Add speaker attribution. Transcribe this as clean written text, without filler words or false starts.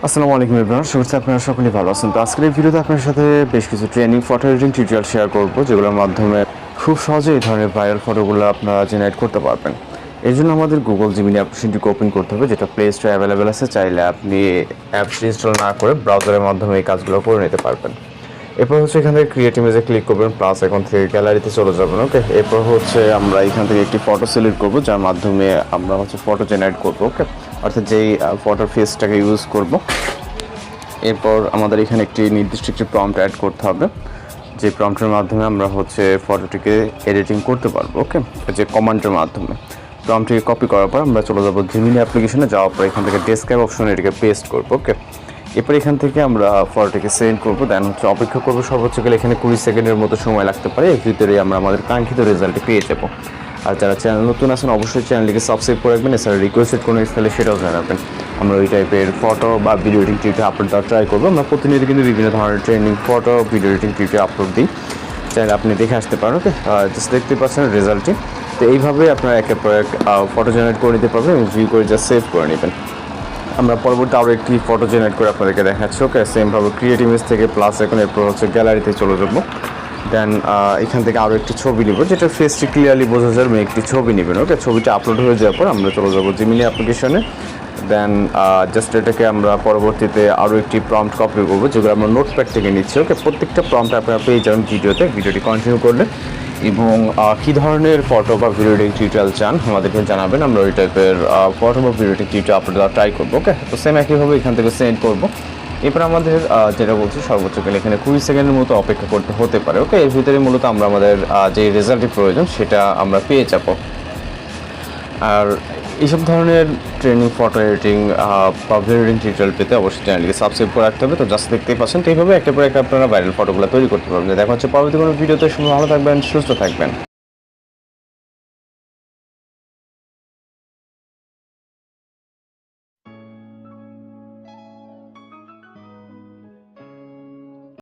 Speaker 1: আসসালামু আলাইকুম এভরিওয়ান, শুভেচ্ছা। আপনারা সকলেই ভালো আছেন। তো আজকের এই ভিডিওতে আপনার সাথে বেশ কিছু training photo editing tutorial share করব, যেগুলোর মাধ্যমে খুব সহজে এই ধরনের ভাইরাল ফটোগুলো আপনারা জেনারেট করতে পারবেন। এর জন্য আমাদের গুগল জিমিনি অ্যাপ্লিকেশনটিকে ওপেন করতে হবে, যেটা প্লে স্টোরে অ্যাভেলেবেল আছে। চাইলে আপনি অ্যাপস ইনস্টল না করে ব্রাউজারের মাধ্যমে এই কাজগুলো করে নিতে পারবেন। এরপর হচ্ছে এখান থেকে ক্রিয়েট ইমেজে ক্লিক করবেন, প্লাস এখন থেকে গ্যালারিতে চলে যাবেন। ওকে, এরপর হচ্ছে আমরা এখান থেকে একটি ফটো সিলেক্ট করব, যার মাধ্যমে আমরা হচ্ছে ফটো জেনারেট করব। ওকে, অর্থাৎ যেই ফটোর ফেসটাকে ইউজ করব। এরপর আমাদের এখানে একটি নির্দিষ্ট একটি প্রম্পট অ্যাড করতে হবে, যে প্রম্পটের মাধ্যমে আমরা হচ্ছে ফটোটিকে এডিটিং করতে পারবো। ওকে, যে কমান্ডের মাধ্যমে প্রম্পটটিকে কপি করার পর আমরা চলে যাবো জেমিনি অ্যাপ্লিকেশনে। যাওয়ার পর এখান থেকে ডেসক্রাইব অপশনে এটিকে পেস্ট করবো। ওকে, এরপর এখান থেকে আমরা ফটোটিকে সেন্ড করবো, দেন হচ্ছে অপেক্ষা করবো। সর্বোচ্চ গেলে এখানে 20 সেকেন্ডের মতো সময় লাগতে পারে। এর ভিতরে আমরা আমাদের কাঙ্ক্ষিত রেজাল্টটি পেয়ে যাবো। আর যারা চ্যানেল নতুন আছেন অবশ্যই চ্যানেলটিকে সাবস্ক্রাইব করে রাখবেন। এছাড়া রিকোয়েস্টেড কোনো তাহলে সেটাও জানাবেন। আমরা ওই টাইপের ফটো বা ভিডিও এডিটিং টিউটোরিয়াল আপলোড দেওয়ার ট্রাই করবো। আমরা প্রতিনিয়ত কিন্তু বিভিন্ন ধরনের training photo video editing tutorial upload দিই, চাইলে আপনি দেখে আসতে পারেন। ওকে, জাস্ট দেখতে পাচ্ছেন রেজাল্টটি। তো এইভাবে আপনারা একের পর এক ফটো জেনারেট করে নিতে পারবেন এবং ভিউ করে জাস্ট সেভ করে নেবেন। আমরা পরবর্তী আরও একটি ফটো জেনারেট করে আপনাদেরকে দেখাচ্ছি। ওকে, সেমভাবে ক্রিয়েট ইমেজ থেকে প্লাস এখন এরপর হচ্ছে গ্যালারিতে চলে যাবো। দেন এখান থেকে আরও একটি ছবি নেব, যেটা ফেসটি ক্লিয়ারলি বোঝা যায়। একটি ছবি নেবেন। ওকে, ছবিটা আপলোড হয়ে যাওয়ার পর আমরা চলে যাবো জিমিনি অ্যাপ্লিকেশনে। দেন জাস্ট এটাকে আমরা পরবর্তীতে আরও একটি প্রম্পট কপি করবো, যেগুলো আমরা নোটপ্যাড থেকে নিচ্ছি। ওকে, প্রত্যেকটা প্রম্পট আপনারা পেয়ে যাবেন ভিডিওটি কন্টিনিউ করলে। এবং কী ধরনের ফটো বা ভিডিও এডিটিং টিউটোরিয়াল চান আমাদেরকে জানাবেন, আমরা ওই টাইপের ফটো বা ভিডিও এডিটিং টিউটোরিয়াল আপলোড দেওয়ার ট্রাই করবো। ওকে, তো সেম একইভাবে এখান থেকে সেন্ড করবো। এরপর আমাদের যেটা বলছি সর্বোচ্চ গেলে এখানে 20 সেকেন্ডের মতো অপেক্ষা করতে হতে পারে। ওকে, এর ভিতরে মূলত আমরা আমাদের যে রেজাল্টটি প্রয়োজন সেটা আমরা পেয়ে যাবো। আর এইসব ধরনের ট্রেনিং ফটো এডিটিং বা ভিডিও এডিটিং টিউটোরিয়াল পেতে অবশ্যই চ্যানেলটিকে সাবস্ক্রাইব করে রাখতে হবে। তো জাস্ট দেখতেই পাচ্ছেন, তো এইভাবে একটা পর একটা আপনারা ভাইরাল ফটোগুলো তৈরি করতে পারবেন। দেখা হচ্ছে পরবর্তী কোনো ভিডিওতে। ভালো থাকবেন, সুস্থ থাকবেন।